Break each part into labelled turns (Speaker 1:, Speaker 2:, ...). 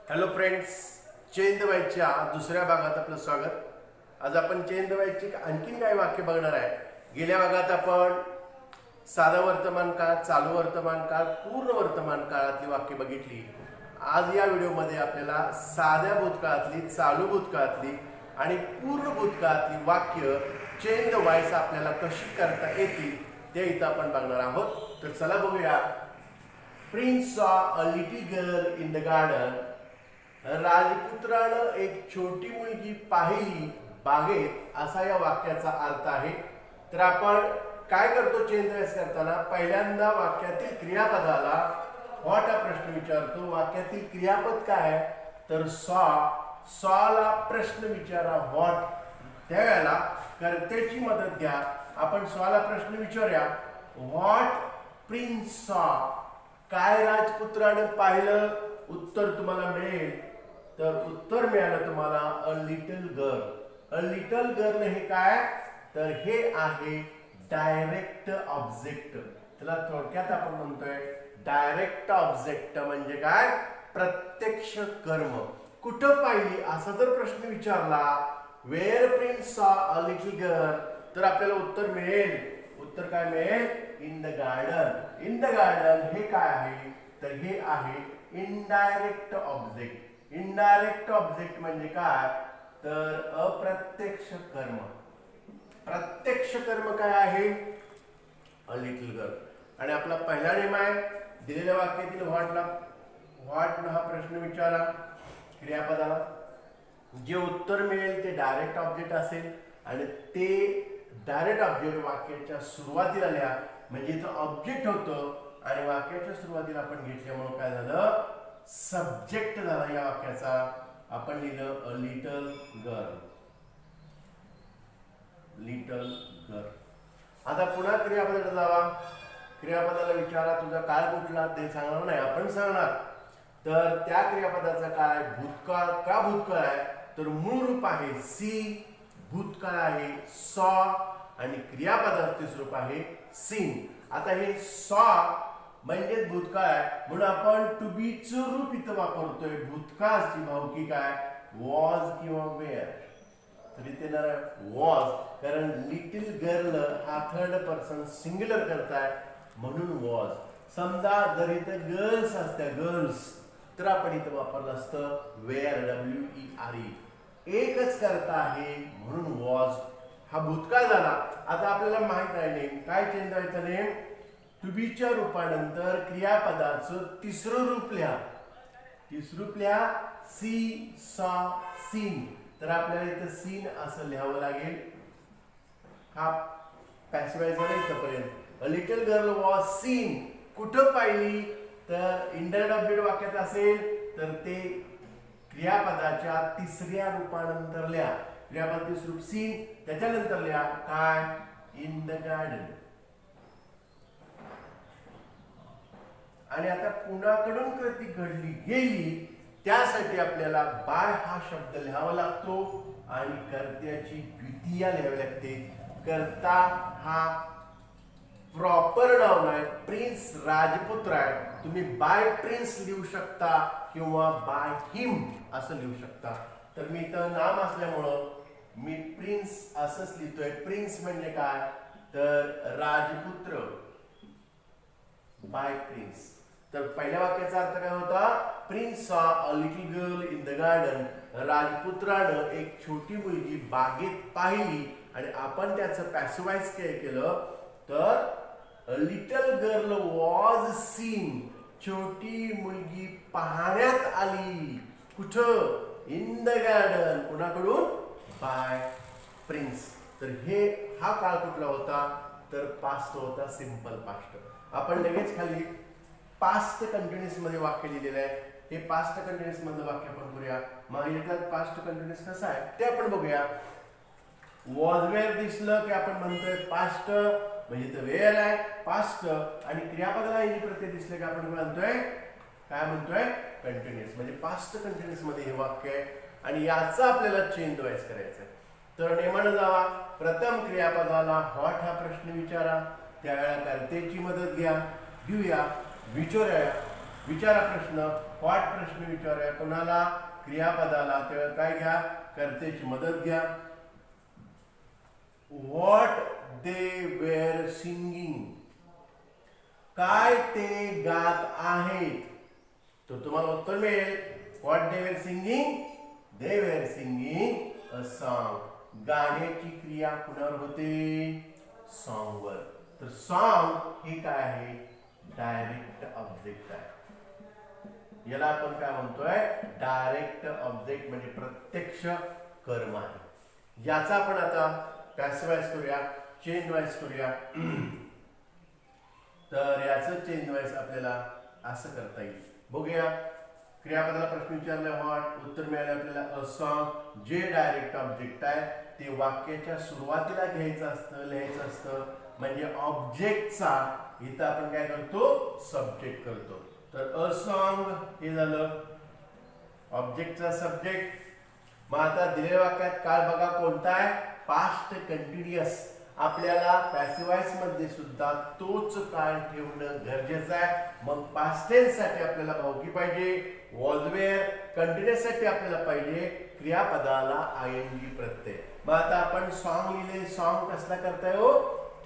Speaker 1: Hello friends, change the वाईजच्या दुसऱ्या भागात आपलं स्वागत। आज आपण चेंज द वाईजची आणखीन काही वाक्य बघणार आहे। गेल्या भागात आपण साधा वर्तमान काळ, चालू वर्तमान काळ, पूर्ण वर्तमान काळातली वाक्य बघितली। आज या व्हिडिओमध्ये आपल्याला साध्या भूतकाळातली, चालू भूतकाळातली आणि पूर्ण भूतकाळातली वाक्य चेंज द वाईज आपल्याला कशी करता येतील ते इथं आपण बघणार आहोत। तर चला बघूया। Prince saw a little girl in the garden. राजपुत्रानं एक छोटी मुलगी पाहिली बागेत, असा या वाक्याचा अर्थ आहे। तर आपण काय करतो चेंज द वाईज करताना, पहिल्यांदा वाक्यातील क्रियापदाला व्हॉट हा प्रश्न विचारतो। वाक्यातील क्रियापद काय आहे तर सॉला प्रश्न विचारा व्हॉट। त्यावेळेला कर्त्याची मदत घ्या। आपण सॉला प्रश्न विचारूया, व्हॉट प्रिन्स सॉ, काय राजपुत्राने पाहिलं। उत्तर तुम्हाला मिळेल, तर उत्तर मिळालं तुम्हाला a little girl. A little girl हे काय तर हे आहे डायरेक्ट ऑब्जेक्ट। त्याला थोडक्यात आपण म्हणतोय डायरेक्ट ऑब्जेक्ट म्हणजे काय, प्रत्यक्ष कर्म। कुठं पाहिली असा जर प्रश्न विचारला, wear prince saw a little girl, तर आपल्याला उत्तर मिळेल। उत्तर काय मिळेल, in the garden. In the garden हे काय आहे तर हे आहे इनडायरेक्ट ऑब्जेक्ट। इनडायरेक्ट ऑब्जेक्ट म्हणजे काय तर अप्रत्यक्ष कर्म। प्रत्यक्ष कर्म काय आहे, अ लिटल गर्ल। आणि आपला पहिला नियम आहे, दिलेल्या वाक्यातील व्हॉट हा प्रश्न विचारा क्रियापदाला। जे उत्तर मिळेल ते डायरेक्ट ऑब्जेक्ट असेल आणि ते डायरेक्ट ऑब्जेक्ट वाक्याच्या सुरुवातीला लिहा, म्हणजे इथं ऑब्जेक्ट होतं आणि वाक्याच्या सुरुवातीला आपण घेतल्यामुळे काय झालं, सब्जेक्ट झाला या वाक्याचा। आपण लिहिलं a little girl, little girl. आता पुन्हा क्रियापदाला जावा। क्रियापदाला विचारा तुझा काळ कुठला, ते सांगणार नाही, आपण सांगणार। तर त्या क्रियापदाचा काय, भूतकाळ का भूतकाळ आहे तर मूळ रूप आहे सी, भूतकाळ आहे सॉ आणि क्रियापदाचे स्वरूप आहे सीन। आता हे सॉ म्हणजे भूतकाळ आहे म्हणून आपण टू बी चं रूप इथं वापरतोय। भूतकाळची भावकी काय, वॉज किंवा वेअर, तर इथे येणार वॉज, कारण लिटिल गर्ल हा थर्ड पर्सन सिंग्युलर करताय म्हणून वॉज। समजा जर इथं गर्ल्स असत्या गर्ल्स, तर आपण इथं वापरलं असतं वेअर, WERE। एकच करता आहे म्हणून वॉज हा भूतकाळ झाला। आता आपल्याला माहित आहे नेम काय चेंज व्हायचं, नेम टू बी च्या रूपानंतर क्रियापदाचं तिसरं रूप लिहा। तिसरं रूप लिहा सी, सॉ, सीन। तर आपल्याला इथं सीन असं लिहावं लागेल। हा पॅसिव्हाइज झाला इथपर्यंत। A little girl was seen, कुठं पाहिली तर इंडायरेक्ट ऑब्जेक्ट वाक्यात असेल तर ते क्रियापदाच्या तिसऱ्या रूपानंतर लिहा। क्रियापद तिसरं रूप सीन, त्याच्यानंतर लिहा काय, इन द गार्डन। आणि आता कुणाकडून कृती घडली गेली त्यासाठी आपल्याला बाय हा शब्द लिहावा लागतो आणि कर्त्याची द्वितीया लिहावी लागते। कर्ता हा प्रॉपर नाउन आहे, प्रिन्स राजपुत्र आहे। तुम्ही बाय प्रिन्स लिहू शकता किंवा बाय हिम असं लिहू शकता। तर मी इथं नाम असल्यामुळं मी प्रिन्स असंच लिहितोय। प्रिन्स म्हणजे काय तर राजपुत्र, बाय प्रिन्स। तर पहिल्या वाक्याचा अर्थ काय होता, prince saw a little girl in the garden. राजपुत्रानं एक छोटी मुलगी बागेत पाहिली आणि आपण त्याचं पॅसिव्हाइज केलं तर a little girl was seen, छोटी मुलगी पाहण्यात आली। कुठं, इन द गार्डन, कुणाकडून, बाय प्रिन्स। तर हे हा काळ कुठला होता तर पास्ट होता, सिंपल पास्ट। आपण लगेच खाली पास्ट कंटिन्युअस मध्ये वाक्य लिहिलेलं आहे। हे पास्ट कंटिन्युअस मधलं वाक्य आपण करूया। मग याच्यात पास्ट कंटिन्युअस कसं आहे ते आपण बघूया। वॉज वेअर दिसलं की आपण म्हणतोय पास्ट, म्हणजे इथं वेअर आहे पास्ट, आणि क्रियापदाला इंग्लिश प्रत्यय दिसले की आपण म्हणतोय काय म्हणतोय कंटिन्युअस, म्हणजे पास्ट कंटिन्युअस मध्ये हे वाक्य आहे। आणि याचा आपल्याला चेंज द वाईज करायचं आहे। तर नेमानं जावा, प्रथम क्रियापदाला व्हॉट हा प्रश्न विचारा, त्यावेळेला कर्त्याची मदत घेऊया, विचारूया विचारा प्रश्न. व्हॉट प्रश्न विचारूया कोणाला? क्रियापदाला. तेव्हा काय घ्या? कर्त्याची मदत घ्या. What they were singing. काय ते गात आहेत. तर तुम्हाला उत्तर मिळेल what they were singing. They were singing a song. गाण्याची क्रिया कुणावर होते? सॉन्गवर. तर सॉन्ग हे काय आहे? डायरेक्ट ऑब्जेक्ट आहे. याला आपण काय म्हणतोय? डायरेक्ट ऑब्जेक्ट म्हणजे प्रत्यक्ष कर्म आहे. याचा आपण आता पॅसिव्ह वॉइस करूया, चेंज वॉइस करूया. तर याचं चेंज वॉइस आपल्याला असं करता येईल. बघूया. क्रियापदाला प्रश्न विचारला व्हॉट, उत्तर मिळालं आपल्याला अ सॉन्ग. जे डायरेक्ट ऑब्जेक्ट आहे ते वाक्याच्या सुरुवातीला घ्यायचं असतं, लिहायचं असतं. म्हणजे ऑब्जेक्टचा इथं आपण काय करतो? सब्जेक्ट करतो. तर अ सॉन्ग हे झालं ऑब्जेक्टचा सब्जेक्ट. मग आता दिलेल्या वाक्यात काळ बघा कोणता आहे? Past continuous. आपल्याला पॅसिव्ह वॉइस मध्ये सुद्धा तोच काळ ठेवणं गरजेचं आहे. मग पास्ट टेन्स साठी आपल्याला भावकी पाहिजे वॉज वेअर. कंटिन्युअस साठी आपल्याला पाहिजे क्रियापदाला आयएनजी प्रत्यय. मग आता आपण सॉन्ग लिहिले. सॉन्ग कसला करताय हो?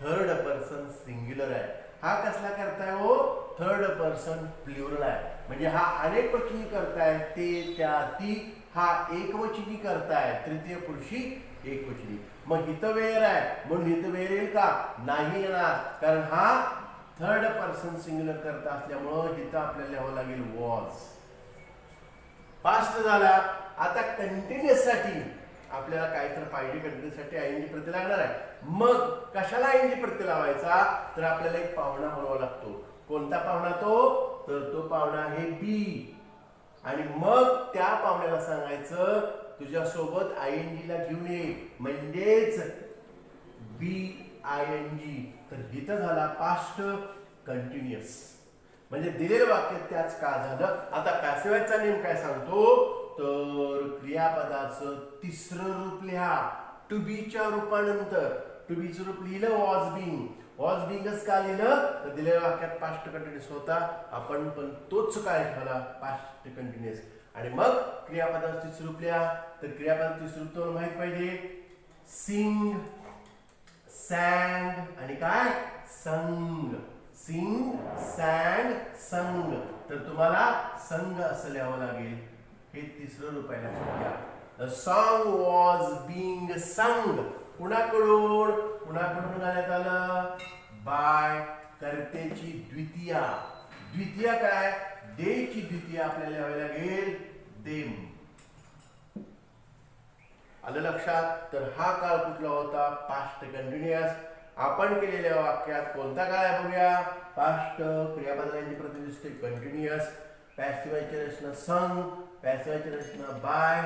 Speaker 1: थर्ड पर्सन सिंग्युलर आहे. हा कसला करताय हो? थर्ड पर्सन प्लुरल आहे. म्हणजे हा अनेक वचनी करताय. ते, त्या, ती. हा एकवचनी करताय. तृतीय पुरुषी एकवचनी. मग हित वेअर आहे म्हणून हित वेअर येईल का? नाही येणार. कारण हा थर्ड पर्सन सिंग्युलर करता असल्यामुळं हित आपल्याला लिहावं लागेल वॉज. पास्ट झाला. आता कंटिन्युअस साठी आपल्याला काहीतरी पाहिजे. कंटिन्युअस साठी आयएनजी प्रत्यय लागणार आहे. मग कशाला आयएनजी प्रत्यय लावायचा? तर आपल्याला एक पाहुणा बोलावा लागतो. कोणता पाहुणा तो? तर तो पाहुणा आहे बी. आणि मग त्या पाहुण्याला सांगायचं तुझ्यासोबत आयएनजी ला घेऊन ये. म्हणजेच बी आयएनजी. तर इथं झाला पास्ट कंटिन्युअस. म्हणजे दिलेलं वाक्य त्याच का झालं. आता पॅसिव्ह वॉइसचा नेम काय सांगतो? तर क्रियापदाचं तिसरं रूप लिहा. टू बीच्या रूपानंतर. टू बीचं रूप लिहिलं वॉज बिंग. वॉज बिंगच का लिहिलं? तर दिलेल्या वाक्यात पास्ट कंटिन्युअस होता. आपण पण तोच काय झाला? Past continuous. आणि मग क्रियापदाचं तिसरं रूप लिहा. तर क्रियापदाचं तिसरं रूप तुम्हाला माहित पाहिजे. सिंग, सॅंग आणि काय? संग. सिंग, सॅंग, संग. तर तुम्हाला संग असं लिहावं लागेल. हे तिसरं रूप आहे. लक्षात घ्या. The song was being sung. कुणाकडून? कुणाकडून गाण्यात आलं? बाय कर्तेची द्वितीया. द्वितीया काय? देची द्वितीया आपल्याला लिहावी लागेल. देम. आलं लक्षात? तर हा काळ कुठला होता? Past continuous. आपण केलेल्या वाक्यात कोणता काळ आहे बघूया. पास्ट. क्रियापदाची प्रतिनिधित्व कंटिन्युअस. पॅसिव्हची रचना संग. पॅसिव्हची रचना बाय.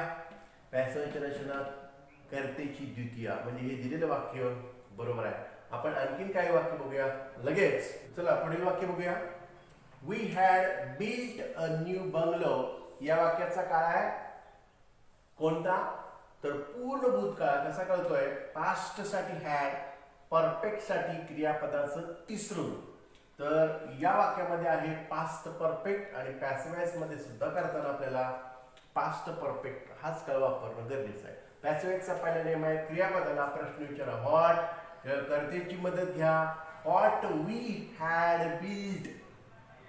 Speaker 1: पॅसिव्हची रचना कर्तेची द्वितीया. म्हणजे हे दिलेलं वाक्य बरोबर आहे. आपण आणखीन काही वाक्य बघूया लगेच. चला पुढील वाक्य बघूया. We had built a new bungalow. या वाक्याचा काळ आहे कोणता? तर पूर्ण भूतकाळ. कसा कळतोय? पास्ट साठी हॅड, परफेक्ट साठी क्रियापदाचं तिसरं रूप. तर या वाक्यामध्ये आहे पास्ट परफेक्ट. आणि पॅसिव्ह वॉइस मध्ये सुद्धा करताना आपल्याला पास्ट परफेक्ट हाच काळ वापरणं गरजेचं आहे. पॅसिव्ह वॉइसचा पहिला नियम आहे क्रियापदाला प्रश्न विचारा व्हॉट. कर्त्याची मदत घ्या. What we had built.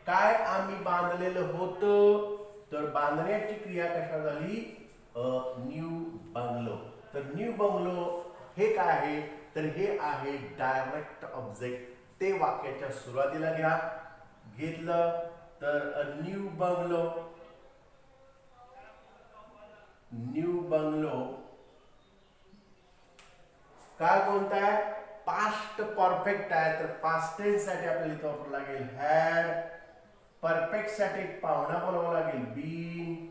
Speaker 1: काय आम्ही बांधलेलं होतं. तर बांधण्याची क्रिया कशा झाली? A new bungalow. तर न्यू बंगलो हे काय आहे? तर हे आहे डायरेक्ट ऑब्जेक्ट. ते वाक्याच्या सुरुवातीला घ्या. घेतलं तर अ न्यू बंगलो. न्यू बंगलो काय कोणता आहे? पास्ट परफेक्ट आहे. तर पास्ट टेन्स साठी आपल्याला इथं वापरावं लागेल हॅड. परफेक्ट साठी एक पाहुणा बोलावा लागेल बीइंग.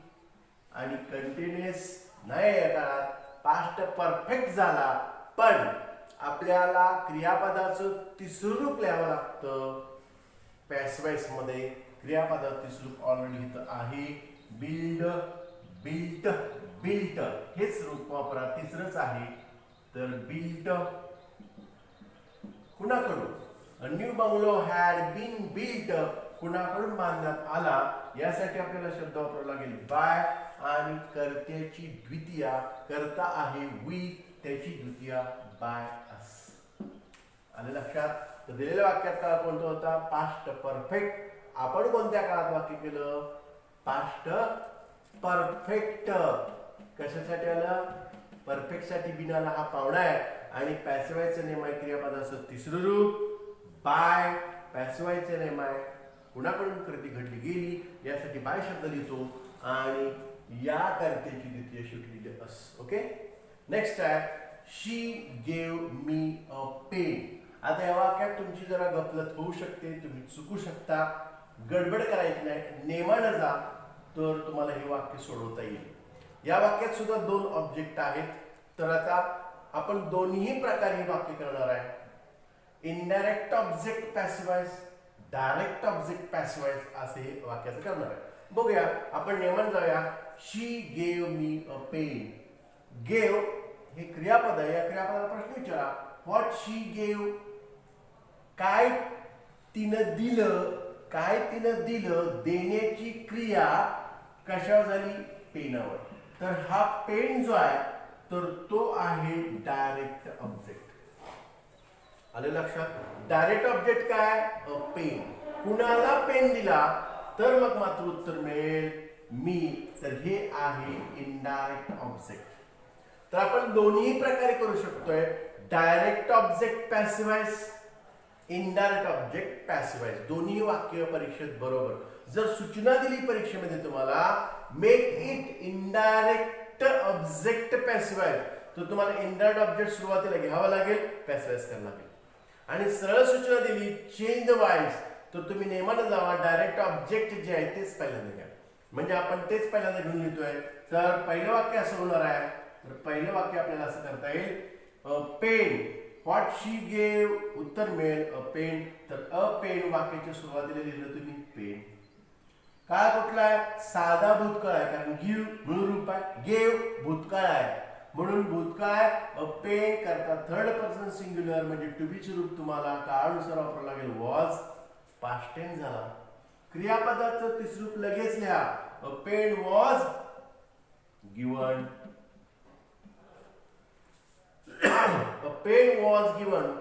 Speaker 1: आणि कंटिन्युअस नाही या काळात पास्ट परफेक्ट झाला. पण आपल्याला क्रियापदाचं तिसरं रूप लिहावं लागतं. पॅसिव्ह वॉइस मध्ये क्रियापदाचं तिसरं रूप ऑलरेडी इथं आहे. Build, built, built. हेच रूप वापरा. तिसरंच आहे. तर बिल्ट कुणाकडून? A new bungalow had been built कुणाकडून बांधण्यात आला यासाठी आपल्याला शब्द वापरावा लागेल बाय आणि कर्त्याची द्वितीया कर्ता आहे वी त्याची द्वितीया बाय अस. आलं लक्षात? तर दिलेल्या वाक्यात काळ कोणता होता? Past perfect. आपण कोणत्या काळात वाक्य केलं? Past perfect. कशासाठी आलं? परफेक्ट साठी बिन आला हा पावडा आहे आणि पॅसिवायचं नेम आहे क्रियापदाचं तिसरं रूप बाय. पॅसिवायचं नेम आहे कुणाकडून कृती घडली गेली यासाठी बाय शब्द लिहितो आणि या कर्त्याची द्वितीय शेवटी अस. ओके. नेक्स्ट आहे शी गेव मी अ पेन. आता या वाक्यात तुमची जरा गफलत होऊ शकते, तुम्ही चुकू शकता, गडबड करायची नाही, नेमानं जा तर तुम्हाला हे वाक्य सोडवता येईल. या वाक्यात सुद्धा दोन ऑब्जेक्ट आहेत. तर आता आपण दोन्ही प्रकारे हे वाक्य करणार आहे. इनडायरेक्ट ऑब्जेक्ट पॅसिवाइज, डायरेक्ट ऑब्जेक्ट पॅसिवाइज असे हे वाक्याचं करणार आहे. बघूया आपण नेमान जाऊया. शी गेव मी अ पेन. गेव हे क्रियापद आहे. या क्रियापदाला प्रश्न विचारा व्हॉट शी गेव. काय तिनं दिलं, काय तिनं दिलं. देण्याची क्रिया कशावर झाली? पेनावर. तर हा पेन जो आहे तर तो आहे डायरेक्ट ऑब्जेक्ट. आले लक्षात? डायरेक्ट ऑब्जेक्ट काय? अ पेन. कुणाला पेन दिला तर मग मात्र उत्तर मिळेल मी. तर हे आहे इनडायरेक्ट ऑब्जेक्ट. तर आपण दोन्ही प्रकारे करू शकतोय. Direct object passivise, indirect object passivise. दोन्ही वाक्य परीक्षेत बरोबर. जर सूचना दिली परीक्षेमध्ये तुम्हाला make it indirect object passivise तर तुम्हाला इनडायरेक्ट ऑब्जेक्ट सुरुवातीला घ्यावा लागेल, पॅसिवाइज करावं लागेल. आणि सरळ सूचना दिली चेंज द वाइज तर तुम्ही नेमानं जावा डायरेक्ट ऑब्जेक्ट जे आहे तेच पहिल्यांदा घ्या. म्हणजे आपण तेच पहिल्यांदा घेऊन लिहितोय. तर पहिलं वाक्य असं होणार आहे. तर पहिलं वाक्य आपल्याला असं करता येईल अ पेन. व्हॉट शी गेव उत्तर मिळेल अ पेन. तर अ पेन वाक्याच्या सुरुवातीला लिहिलं तुम्ही पेन. काळ कुठला आहे? साधा भूतकाळ आहे कारण गिव मूळ रूप आहे. गेव भूतकाळ आहे म्हणून भूतकाळ अ पेन करता थर्ड पर्सन सिंग्युलर म्हणजे टू बी चे रूप तुम्हाला काळानुसार वापरावं लागेल वॉज. पास्ट टेन्स झाला. क्रियापदाचं तिसरं रूप लगेच लिहा. A pen was given. A pen was given.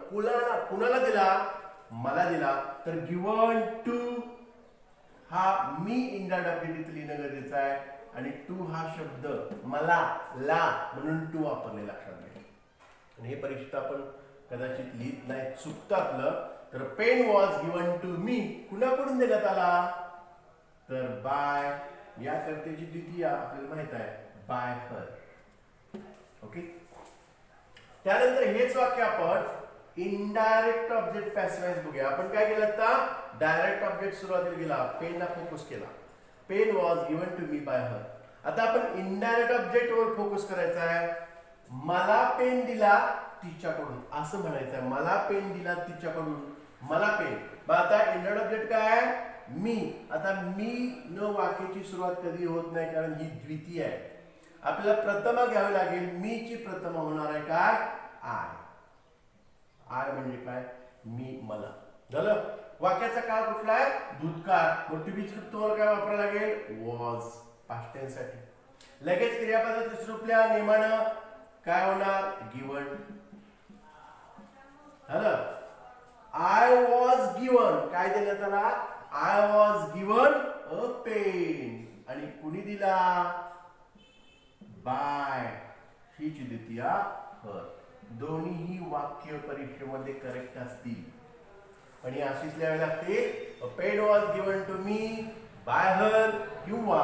Speaker 1: कुणाला दिला? मला दिला. तर गिवन टू हा मी इंडायरेक्ट ऑब्जेक्ट इथे लिहिणं गरजेचं आहे आणि टू हा शब्द मला ला म्हणून टू वापरले लक्षात घ्या. आणि हे परीक्षेत आपण कदाचित लिहित नाही, चुकतं आपलं. तर pen was given to me कुणाकडून देण्यात आला? तर बाय या कर्त्याची द्वितीय आपल्याला माहित आहे बाय हर. ओके. त्यानंतर हेच वाक्य आपण इनडायरेक्ट ऑब्जेक्ट पॅसिवाइज बघूया. आपण काय केलं आता? डायरेक्ट ऑब्जेक्ट सुरुवातीला गेला, पेनला फोकस केला. Pen was given to me by her. आता आपण इनडायरेक्ट ऑब्जेक्ट वर फोकस करायचा आहे. मला पेन दिला तिच्याकडून असं म्हणायचं आहे. मला पेन दिला तिच्याकडून. मला पेन. मग आता इनडायरेक्ट ऑब्जेक्ट काय आहे? मी. आता मी न वाक्याची सुरुवात कधी होत नाही कारण ही द्वितीय आहे. आपल्याला प्रथमा घ्यावी लागेल. मी ची प्रथमा होणार आहे काय? आय. आय म्हणजे काय? मी मला. झालं. वाक्याचा काळ कुठला आहे? भूतकाळ. मग टू बी तुम्हाला काय वापरायला लागेल? वॉज पास्ट टेन्स साठी. लगेच क्रियापदाच्या स्वरूपल्या नेमानं काय होणार? गिवन. झालं. आय वॉज गिवन काय देण्यात आला? I was given a pen. आणि कुणी दिला? बाय ही ची द्वितीया हर. दोन्हीही वाक्य परीक्षेमध्ये करेक्ट असतील पण ही अशीच लिहावी लागते. A pen was given to me by her किंवा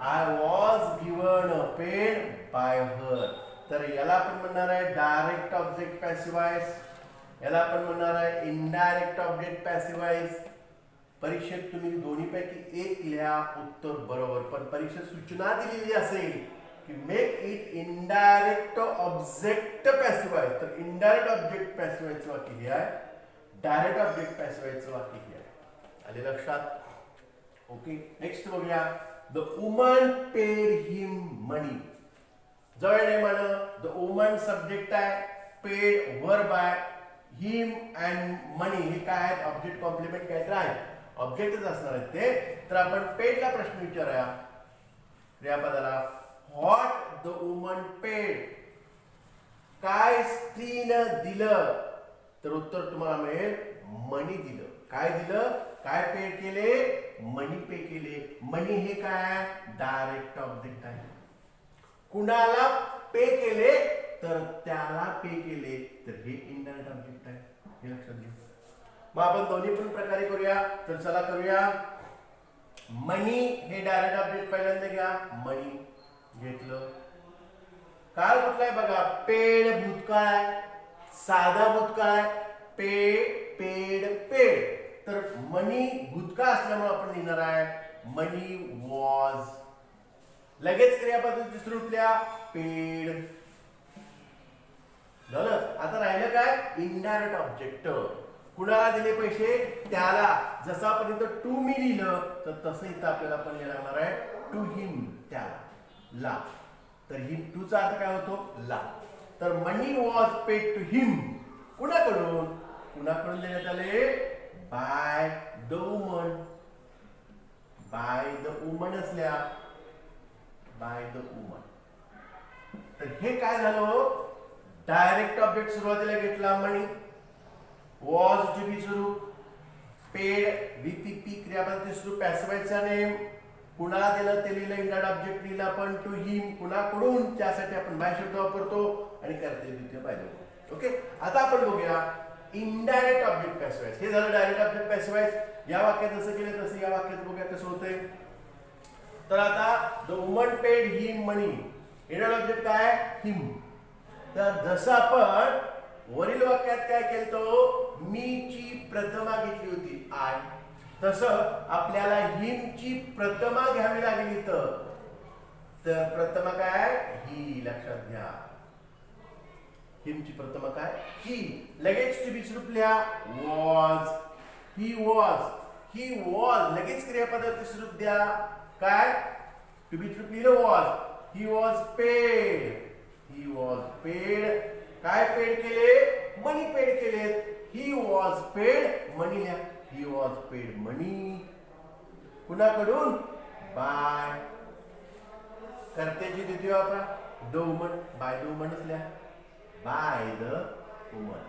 Speaker 1: I was given a pen by her. तर याला आपण म्हणणार आहे डायरेक्ट ऑब्जेक्ट पॅसिवाइज. याला आपण म्हणणार आहे इनडायरेक्ट ऑब्जेक्ट पॅसिवाइज. परीक्षेत तुम्ही दोन्हीपैकी एक लिहा उत्तर बरोबर. पण परीक्षेत सूचना दिलेली असेल की make it indirect object passivise तर इनडायरेक्ट ऑब्जेक्ट पॅसिवाइजचं वाक्य हे आहे. डायरेक्ट ऑब्जेक्ट पॅसिवाइजचं वाक्य हे आहे. आले लक्षात? ओके. नेक्स्ट बघूया. द वुमन पेड हिम मनी. जवळ नाही म्हण. द वुमन सब्जेक्ट आहे. पेड वर्ब आहे. हिम अँड मनी हे काय आहेत? ऑब्जेक्ट कॉम्प्लिमेंट काय तर आहे. ऑब्जेक्टच असणार आहेत ते. तर आपण पेडला प्रश्न विचारूया. क्रियापदाला व्हॉट द वुमन पेड, काय स्त्रीनं दिलं, तर उत्तर तुम्हाला मिळेल मनी दिलं. काय दिलं, काय पे केले, मनी पे केले. मनी हे काय डायरेक्ट ऑब्जेक्ट आहे. कुणाला पे केले तर त्याला पे केले, तर हे इनडायरेक्ट ऑब्जेक्ट आहे. हे लक्षात घ्या. मग आपण दोन्ही पण प्रकारे करूया. तर चला करूया. मनी हे डायरेक्ट ऑब्जेक्ट पहिल्यांदा घ्या. मनी घेतलं. काळ कुठला आहे बघा, पेड भूतकाळ, साधा भूतकाळ, पे पेड पेड. तर मनी भूतकाळ असल्यामुळे आपण लिहिणार आहे मनी वॉज. लगेच क्रियापद दुसऱ्या पेड झालं. आता राहिलं काय, इनडायरेक्ट ऑब्जेक्ट. कुणाला दिले पैसे, त्याला. जसं आपण इथं टू मी लिहिलं तर तसं इथं आपल्याला पण लिहायला लागणार आहे टू हिम, त्याला, ला. तर हिम टूचा अर्थ काय होतो, ला. तर मनी वॉज पेड टू हिम. कुणाकडून, कुणाकडून देण्यात आले, bye the woman. Bye the woman असल्या, बाय द वुमन. तर हे काय झालं, डायरेक्ट ऑब्जेक्ट सुरुवातीला घेतला मनी, वॉज टू बी सुरू, पेड व्हीपीपी क्रियापद सुरू, पॅसिव्हाइजचा नेम, कुणाला दिलं ते लिहिलं, इंडायरेक्ट ऑब्जेक्ट लिहिलं आपण टू हिम, कुणाकडून, त्यासाठी आपण बाय शब्द वापरतो आणि करते द्वितीय पाहिजे. ओके. आता आपण बघूया इनडायरेक्ट ऑब्जेक्ट पॅसिव्हाइज. हे झालं डायरेक्ट ऑब्जेक्ट पॅसिव्हाइज. या वाक्यात जसं केलं तसं या वाक्यात बघूया कसं होतंय. तर आता the woman paid him money, indirect object काय, हिम. तर जसं आपण वरील वाक्यात काय केलं, मीची प्रथमा घेतली होती आय, तसं आपल्याला हिमची प्रथमा घ्यावी लागली. तर प्रथमा काय, ही. लक्षात घ्या, हिमची प्रथमा काय, ही. लगेच टू बी रूपल्या was, he was, he was. लगेच क्रियापदाचे स्वरूप द्या, काय, टू बी रूप लिहिलं was, he was paid, he was paid. काय पेड केले, मनी पेड केले. ही वॉज पेड, मनी लिहा, ही वॉज पेड मनी. कुणाकडून, बाय. कर्त्याची द्वितीय वापरा, द वुमन, बाय द वुमनच लिहा, बाय द वुमन.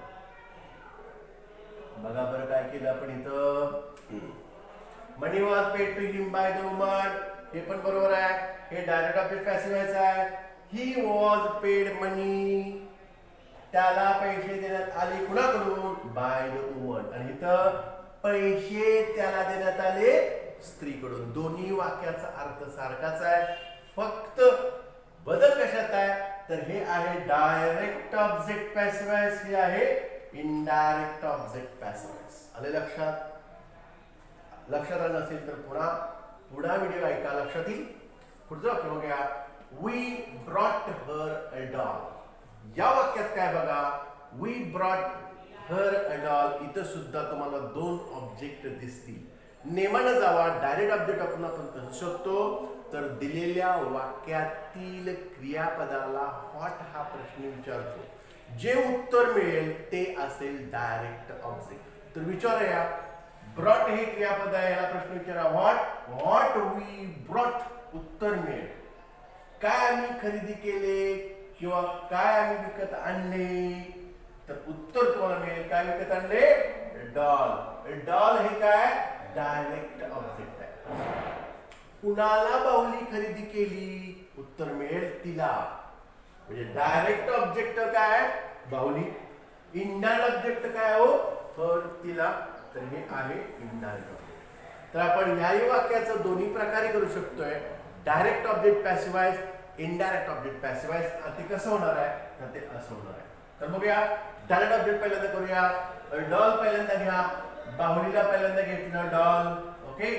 Speaker 1: बघा बरं काय केलं आपण इथं, money was paid to him by the woman. हे पण बरोबर आहे. हे डायरेक्ट ऑब्जेक्ट पॅसिव्हाइज आहे. ही वॉज पेड मनी, त्याला पैसे देण्यात आले, कुणाकडून, बाय द वुमन. आणि इथं पैसे त्याला देण्यात आले, स्त्रीकडून. दोन्ही वाक्याचा अर्थ सारखाच आहे, फक्त बदल कशात आहे, तर हे आहे डायरेक्ट ऑब्जेक्ट पॅसिव्हाइज, हे आहे इनडायरेक्ट ऑब्जेक्ट पॅसिव्हाइज. आले लक्षात? लक्षात आलं नसेल तर पुन्हा व्हिडिओ ऐका, लक्षात येईल. पुढचं वाक्य बघूया, we brought her a doll. या वाक्यात काय बघा, we brought her a doll. इथं सुद्धा तुम्हाला दोन ऑब्जेक्ट दिसतील. नेमानं जावा. डायरेक्ट ऑब्जेक्ट आपण कसं शकतो, तर दिलेल्या वाक्यातील क्रियापदाला व्हॉट हा प्रश्न विचारतो. जे उत्तर मिळेल ते असेल डायरेक्ट ऑब्जेक्ट. तर विचारूया, ब्रॉट हे क्रियापद आहे, याला प्रश्न विचारा, व्हॉट वी ब्रॉट. उत्तर मिळेल काय आम्ही खरेदी केले किंवा काय आम्ही विकत आणले. तर उत्तर तुम्हाला मिळेल काय विकत आणले, डॉल. डॉल हे काय डायरेक्ट ऑब्जेक्ट आहे. कुणाला बाहुली खरेदी केली, उत्तर मिळेल तिला. म्हणजे डायरेक्ट ऑब्जेक्ट काय, बाहुली. इनडायरेक्ट ऑब्जेक्ट काय हो, तर तिला. तर हे आहे इनडायरेक्ट ऑब्जेक्ट. तर आपण याही वाक्याचं दोन्ही प्रकारे करू शकतोय, डायरेक्ट ऑब्जेक्ट पॅसिव्हाइज, इनडायरेक्ट ऑब्जेक्ट पॅसिव्हाइज. ते कसं होणार आहे, तर ते असं होणार आहे. तर बघूया, डायरेक्ट ऑब्जेक्ट पहिल्यांदा करूया. डॉल पहिल्यांदा घ्या, बाहुलीला पहिल्यांदा घेतलं डॉल. Okay,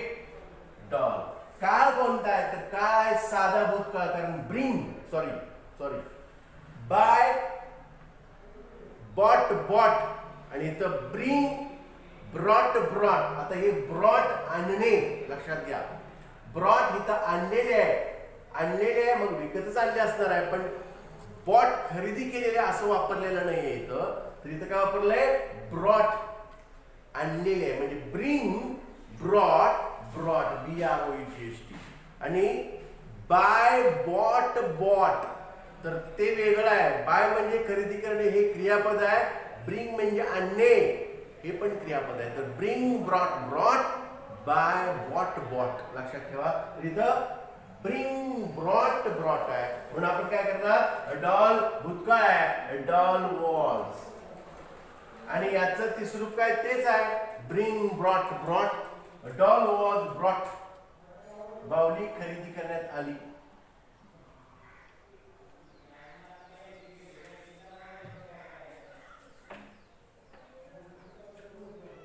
Speaker 1: doll. काळ कोणता आहे, तर काय साधा भूतकाळ, कारण सॉरी बाय, बॉट, आणि इथं ब्रिंग, ब्रॉट. आता हे ब्रॉट आणणे, लक्षात घ्या. ब्रॉट इथं आणलेले आहे, मग विकतच आणले असणार आहे, पण बॉट खरेदी केलेले असं वापरलेलं नाहीये इथं. तर इथं काय वापरलंय, ब्रॉट, आणलेले आहे. म्हणजे ब्रिंग ब्रॉट ब्रॉट BROET आणि बाय बॉट बॉट तर ते वेगळं आहे. बाय म्हणजे खरेदी करणे हे क्रियापद आहे. ब्रिंग म्हणजे आणणे हे पण क्रियापद आहे. तर bring brought brought buy bought bought लक्षात ठेवा. तर इथं ब्रिंग ब्रॉट ब्रॉट आहे म्हणून आपण काय करणार डॉल भूतकाळ आहे डॉल वॉज आणि याचं तिसरं रूप काय तेच आहे bring brought brought doll was brought बाहुली खरेदी करण्यात आली.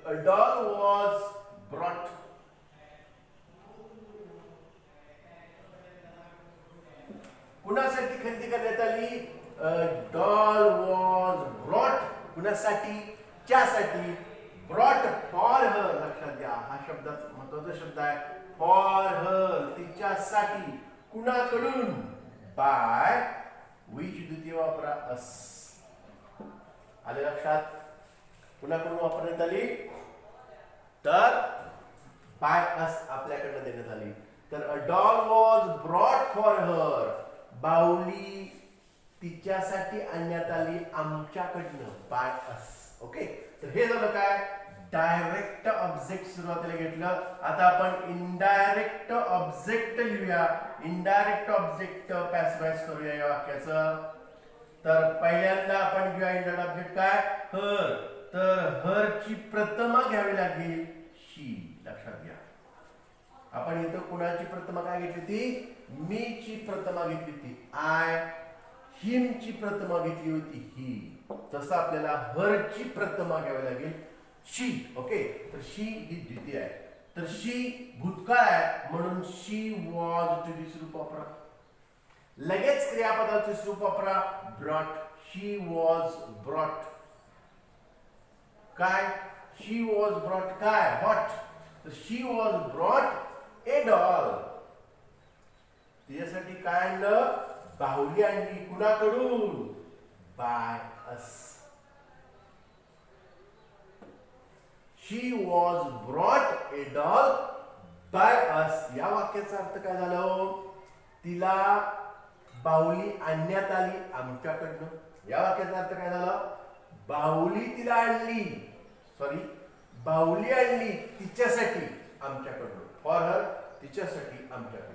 Speaker 1: A doll was brought. कुणासाठी खरेदी करण्यात आली डॉल वॉज ब्रॉट कुणासाठी च्यासाठी ब्रॉट फॉर हर लक्षात घ्या हा शब्द महत्वाचा शब्द आहे फॉर हर तिच्यासाठी कुणाकडून बाय विच द्वितीय वापरा अस आले लक्षात कुणाकडून वापरण्यात आली तर बाय अस आपल्याकडनं देण्यात आली. तर a doll was brought for हर बाहुली तिच्यासाठी आणण्यात आली आमच्याकडनं बाय अस. ओके तर हे झालं काय डायरेक्ट ऑब्जेक्ट सुरुवातीला घेतलं. आता आपण इनडायरेक्ट ऑब्जेक्ट लिहूया. इनडायरेक्ट ऑब्जेक्ट पॅसिव्हाइज करूया या वाक्याचं. तर पहिल्यांदा आपण घेऊया इनडायरेक्ट ऑब्जेक्ट काय हर तर हर ची प्रमा घ्यावी लागेल शी लक्षात घ्या. आपण इथं कुणाची प्रमा काय घेतली ती मी ची प्रमा घेतली ती आय हिम ची प्रमा घेतली होती ही तसं आपल्याला हर ची प्रमा घ्यावी लागेल शी. ओके तर शी ही द्वितीय आहे. तर शी भूतकाळ आहे म्हणून शी वॉज चे स्वरूप वापरा. लगेच क्रियापदाचे स्वरूप वापरा ब्रॉट शी वॉज ब्रॉट काय शी वॉज ब्रॉट काय व्हॉट तर शी वॉज ब्रॉट ए डॉल तिच्यासाठी काय आणलं बाहुली आणली कुणाकडून by us. She was brought a doll by us या वाक्याचा अर्थ काय झाला तिला बाहुली आणण्यात आली आमच्याकडनं. या वाक्याचा अर्थ काय झाला बाहुली तिला आणली सॉरी बाहुली आणली तिच्यासाठी आमच्याकडून फॉर हर तिच्यासाठी आमच्याकडून.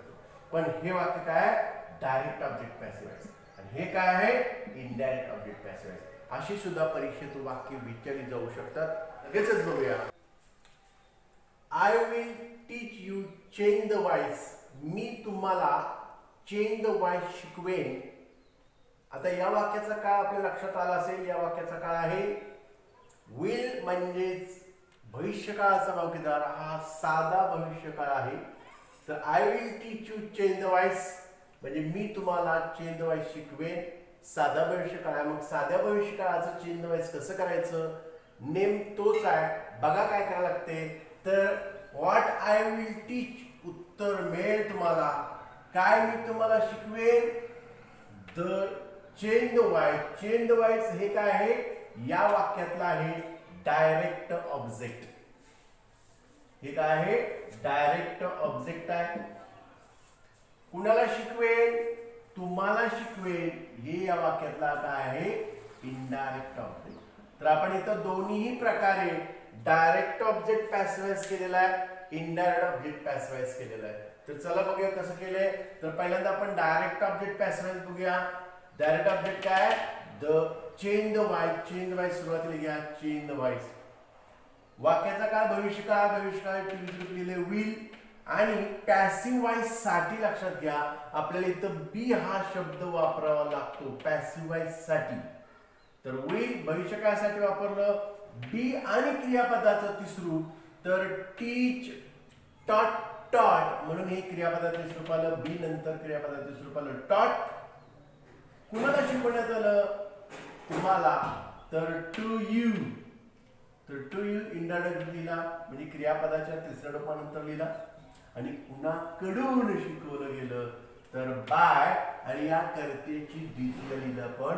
Speaker 1: पण हे वाक्य काय डायरेक्ट ऑब्जेक्ट पॅसिव्हाइज आणि हे काय आहे इनडायरेक्ट ऑब्जेक्ट पॅसिव्हाइज. अशी सुद्धा परीक्षेतून वाक्य विचारली जाऊ शकतात. लगेचच बघूया. I will teach you change the voice मी तुम्हाला चेंज द वॉइस शिकवेन. आता या वाक्याचा काळ आपल्या लक्षात आला असेल. या वाक्याचा काळ आहे विल म्हणजेच भविष्यकाळाचा भावकीदार हा साधा भविष्यकाळ आहे. तर I will teach you change the voice म्हणजे मी तुम्हाला चेंज द वॉइस शिकवेन. साधा भविष्यकाळ आहे मग साध्या भविष्यकाळाचं चेंज द वॉइस कसं करायचं नेम तोच आहे. बघा काय करायला लागते तर व्हॉट आय विल टीच उत्तर मिळेल तुम्हाला काय मी तुम्हाला शिकवेन the change the voice. Change the voice हे काय आहे या वाक्यातला आहे डायरेक्ट ऑब्जेक्ट. हे काय आहे डायरेक्ट ऑब्जेक्ट आहे. कुणाला शिकवेन तुम्हाला शिकवेन हे या वाक्यातला काय आहे इनडायरेक्ट ऑब्जेक्ट. तर आपण इथं दोन्हीही प्रकारे डायरेक्ट ऑब्जेक्ट पॅसिव्हाइज केलेला आहे इनडायरेक्ट ऑब्जेक्ट पॅसिव्हाइज केलेला आहे. तर चला बघूया कसं केलंय. तर पहिल्यांदा आपण डायरेक्ट ऑब्जेक्ट पॅसिव्हाइज बघूया. डायरेक्ट ऑब्जेक्ट काय the change the voice. Change the voice सुरुवातीला घ्या चेंज द वॉइस. वाक्याचा काळ भविष्यकाळ भविष्यकाळ लिहिले विल आणि पॅसिव्ह वॉइस साठी लक्षात घ्या आपल्याला इथं बी हा शब्द वापरावा लागतो पॅसिव्ह वॉइस साठी. तर विल भविष्यकाळासाठी वापरलं बी आणि क्रियापदाचं तिसरू तर टीच टॉट टॉट म्हणून हे क्रियापदाचं स्वरूप आलं. बी नंतर क्रियापदाचं स्वरूप आलं टॉट. कुणाला शिकवण्यात आलं तुम्हाला तर टू यू. तर टू यू इनडायरेक्ट लिहिला म्हणजे क्रियापदाच्या तिसऱ्या रूपानंतर लिहिला आणि कुणाकडून शिकवलं गेलं तर बाय आणि या कर्त्याची द्वितीय लिहिलं पण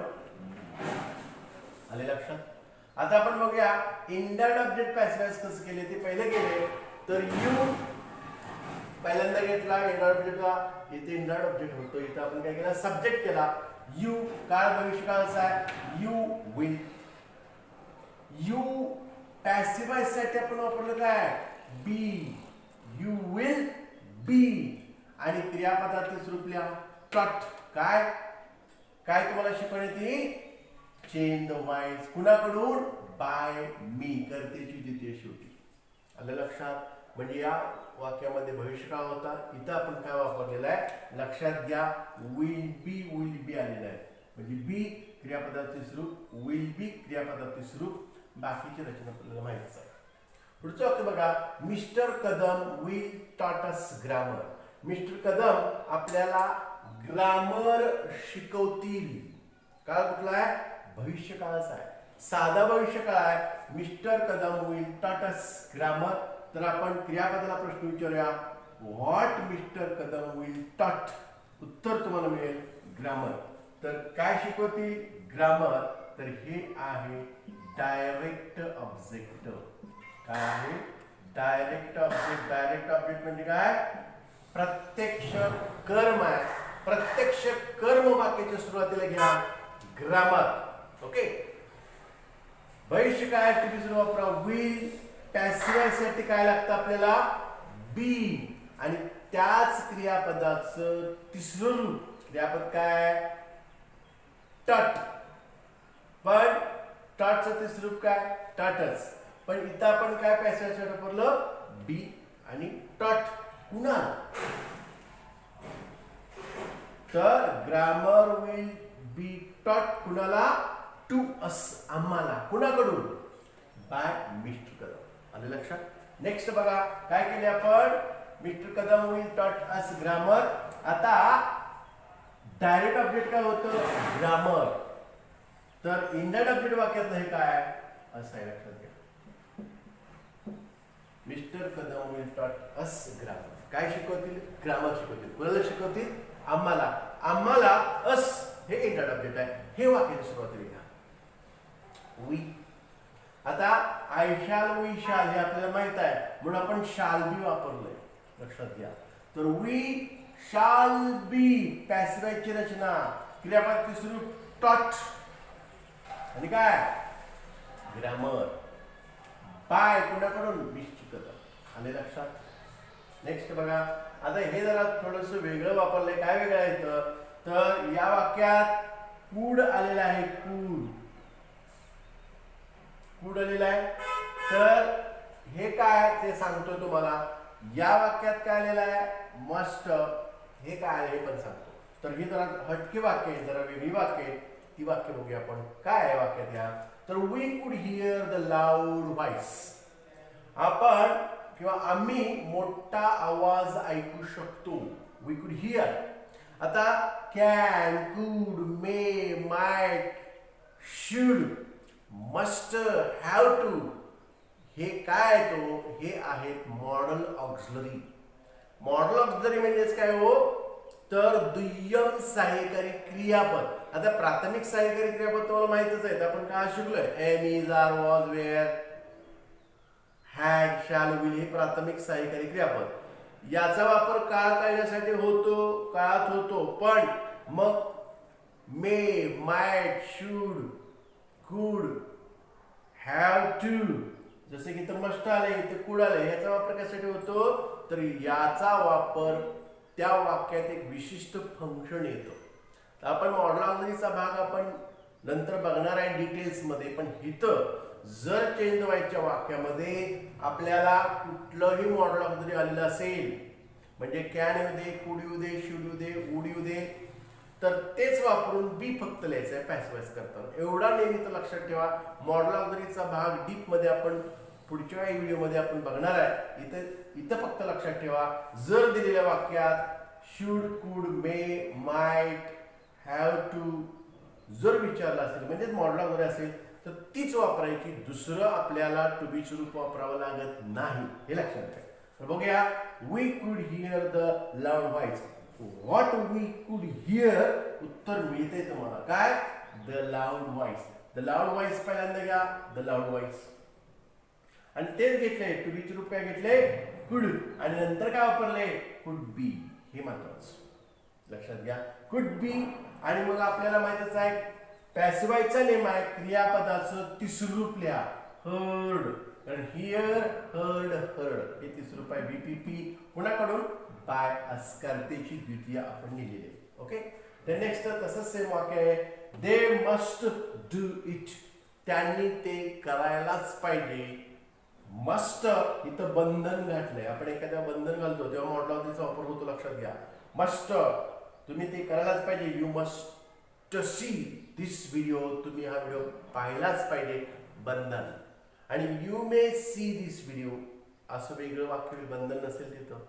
Speaker 1: आले लक्षात. आता आपण बघूया इनडायरेक्ट ऑब्जेक्ट पॅसिव्हाइज कसं केले ते पहिले केले. तर यू पहिल्यांदा घेतला एंड ऑब्जेक्टला, इथे इंड ऑब्जेक्ट होतो, इथे आपण काय केला सब्जेक्ट केला. यू काळ भविष्यकाळाचा आहे, you will. You passive voice साठी आपण वापरलं काय बी, यू विल बी. आणि क्रियापदाचे स्वरूप लिहा टॉट. काय काय तुम्हाला शिकवण्यात येईल चेंज द वॉइस. कुणाकडून बाय मी, करतेची द्वितीय शेवटी. आलं लक्षात. म्हणजे या वाक्यामध्ये भविष्यकाळ होता, इथं आपण काय वापरलेलं आहे लक्षात घ्या विल बी आलेलं आहे. म्हणजे बी क्रियापदाचे स्वरूप, विल बी क्रियापदाचे स्वरूप. बाकीची रचना आपल्याला माहितीच आहे. पुढचं वाक्य बघा, mister Kadam will taught us grammar. Mister Kadam आपल्याला ग्रामर शिकवतील. काळ कुठला आहे भविष्यकाळाचा आहे, साधा भविष्यकाळ आहे. Mister Kadam will taught us grammar. तर आपण क्रियापदाला प्रश्न विचारूया, व्हॉट मिस्टर कदम विल टॉट. उत्तर तुम्हाला मिळेल ग्रामर. तर काय शिकवतील ग्रामर. तर हे आहे डायरेक्ट ऑब्जेक्ट. काय आहे डायरेक्ट ऑब्जेक्ट. डायरेक्ट ऑब्जेक्ट म्हणजे काय प्रत्यक्ष कर्म आहे. प्रत्यक्ष कर्म वाक्याच्या सुरुवातीला घ्या ग्रामर. ओके. भविष्य काय टीपी वापरा विल. पॅसिव्ह साठी काय लागतं आपल्याला बी. आणि त्याच क्रियापदाचं तिसरं रूप क्रियापद काय टट. पण टटचं तिसरं रूप काय टटच. पण इथं आपण काय पॅसिव्ह साठी वापरलं बी आणि टट. पुन्हा तर ग्रामर विल बी टॉट कुणाला टू अस आम्हाला. कुणाकडून बाय मिस्टर कदम. आले लक्षात. नेक्स्ट बघा काय केले आपण mister Kadam will taught us grammar. आता डायरेक्ट ऑब्जेक्ट काय होतं ग्रामर. तर इंडायरेक्ट ऑब्जेक्ट वाक्यात हे काय असं आहे लक्षात घ्या. Mister Kadam will taught us grammar. काय शिकवतील ग्रामर शिकवतील. कोणाला शिकवतील आम्हाला. आम्हाला अस हे इंडायरेक्ट ऑब्जेक्ट आहे. हे वाक्याची सुरुवातीला घ्या वी. आता आय शाल वी शाल हे आपल्याला माहित आहे म्हणून आपण शाल बी वापरलंय लक्षात घ्या. तर वी शाल बी पॅसिव्हची रचना क्रियापदाचे स्वरूप टॉट आणि काय ग्रामर. बाय कुणाकडून मिस्टर कदम. आले लक्षात. नेक्स्ट बघा आता हे जरा थोडस वेगळं वापरलंय. काय वेगळं आहे तर या वाक्यात कूड आलेला आहे. कूड आलेला आहे. तर हे काय ते सांगतो तुम्हाला. या वाक्यात काय आलेलं आहे मस्ट. हे काय आहे हे पण सांगतो. तर ही जरा हटके वाक्य आहे, जरा वेगळी वाक्य आहे. ती वाक्य बघूया आपण काय आहे वाक्यात या. तर we could hear the loud voice. आपण किंवा आम्ही मोठा आवाज ऐकू शकतो. We could here. आता can could may might should must have to हे काय तो हे आहेत मॉडल ऑक्झिलरी. मॉडल ऑक्झिलरी म्हणजेच काय हो तर दुय्यम सहाय्यकारी क्रियापद. आता प्राथमिक सहाय्यकारी क्रियापद तुम्हाला माहितच आहे. आपण काय शिकलोय am is are was were had shall will हे प्राथमिक सहाय्यकारी क्रियापद. याचा वापर काळ काढण्यासाठी होतो काळात होतो. पण मग मे माइट शुड कुड हॅव टू जसे की तर मस्ट आले इथे कुड आले याचा वापर कशासाठी होतो तर याचा वापर त्या वाक्यात एक विशिष्ट फंक्शन येतो. तर आपण मॉडल ऑक्झिलरीचा भाग आपण नंतर बघणार आहे डिटेल्स मध्ये. पण इथं जर चेंज व्हायच्या वाक्यामध्ये आपल्याला कुठलंही मॉडल ऑक्झिलरी आलेलं असेल म्हणजे कॅन येऊ दे कुड येऊ दे शुड येऊ दे वुड येऊ दे तर तेच वापरून बी फक्त लिहायचं आहे पॅसिव्ह करताना. एवढा नेहमी तर लक्षात ठेवा. मॉडल ऑक्झिलरीचा भाग डीप मध्ये आपण पुढच्या व्हिडिओमध्ये आपण बघणार आहे. इथं फक्त लक्षात ठेवा जर दिलेल्या वाक्यात शुड कुड मे माइट हॅव टू जर विचारलं असेल म्हणजे मॉडल ऑक्झिलरी असेल तर तीच वापरायची. दुसरं आपल्याला टू बी स्वरूप वापरावं लागत नाही हे लक्षात ठेवा. तर बघूया we could hear the loud voice. What we could hear उत्तर मिळते तुम्हाला काय the loud voice. The loud voice पहिल्यांदा घ्या द लाऊड व्हॉइस आणि तेच घेतले टू बी स्वरूप काय घेतले कुड आणि नंतर काय वापरले कुड बी, हे महत्वाचं लक्षात घ्या. कुड बी आणि मग आपल्याला माहितच आहे पॅसिवाईचा नेम आहे क्रियापदाचं तिसरं रूप लिहा हर्ड. कारण हिअर हर्ड हर्ड हे तिसरं रूप आहे बीपीपी कुणाकडून बाय अस्कर्तेची द्वितीय आपण लिहिलेली आहे. ओके तर नेक्स्ट तसंच सेम वाक्य आहे दे मस्ट डू इट, त्यांनी ते करायलाच पाहिजे. मस्ट इथं बंधन घातलंय, आपण एखाद्या बंधन घालतो तेव्हा मॉडल ऑफ दिसचा वापर होतो लक्षात घ्या. मस्ट तुम्ही ते करायलाच पाहिजे. You must see this video, तुम्ही हा व्हिडिओ पाहिलाच पाहिजे बंधन. आणि you may see this video असं वेगळं वाक्य बंधन नसेल तिथं.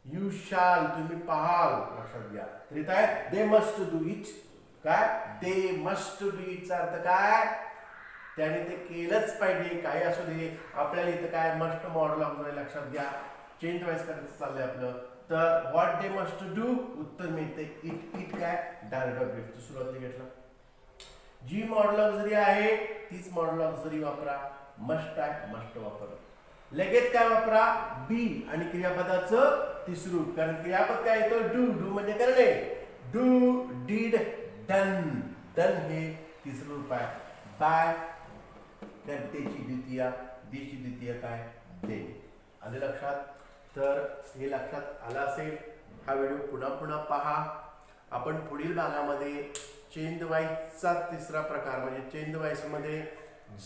Speaker 1: यू शाल तुम्ही पाहाल लक्षात घ्या. तर इथं आहे दे मस्ट डू इट. काय दे मस्ट डू इटचा अर्थ काय त्याने ते केलंच पाहिजे काही असू दे. आपल्याला इथं काय मस्ट मॉडल ऑफ लक्षात घ्या चेंज वाईज करायचं चाललंय आपलं. तर व्हॉट दे मस्ट डू उत्तर मिळते इट. इट काय डायरेक्ट ऑब्जेक्ट सुरुवातीला घेतलं. जी मॉडल ऑक्झरी आहे तीच मॉडल ऑक्झरी वापरा. मस्ट आहे मस्ट वापरा. लगेच काय वापरा बी आणि क्रियापदाचं तिसरं रूप. कारण क्रियापद काय येतं डू. डू म्हणजे करणे. Do did done. डन हे तिसरं रूप आहे. बाय कर्तेची द्वितीय, दीची द्वितीय काय दे. आले लक्षात. तर हे लक्षात आलं असेल. हा व्हिडिओ पुन्हा पुन्हा पहा. आपण पुढील भागामध्ये चेंज वाईजचा तिसरा प्रकार म्हणजे चेंज वाईज मध्ये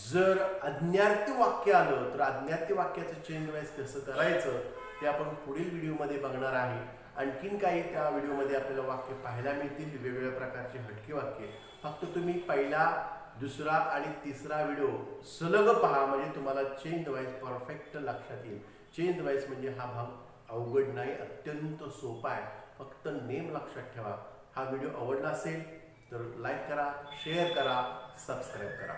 Speaker 1: जर अज्ञार्थी वाक्य आलं तर अज्ञार्थी वाक्याचं चेंज वाईज कसं करायचं ते आपण पुढील व्हिडिओमध्ये बघणार आहे. आणखीन काही त्या व्हिडिओमध्ये आपल्याला वाक्य पाहायला मिळतील वेगवेगळ्या प्रकारचे हटके वाक्य. फक्त तुम्ही पहिला दुसरा आणि तिसरा व्हिडिओ सलग पहा म्हणजे तुम्हाला चेंज वाईज परफेक्ट लक्षात येईल. चेंज वाईज म्हणजे हा भाग अवघड नाही, अत्यंत सोपा आहे. फक्त नेम लक्षात ठेवा. हा व्हिडिओ आवडला असेल तर लाईक करा, शेअर करा, सबस्क्राईब करा.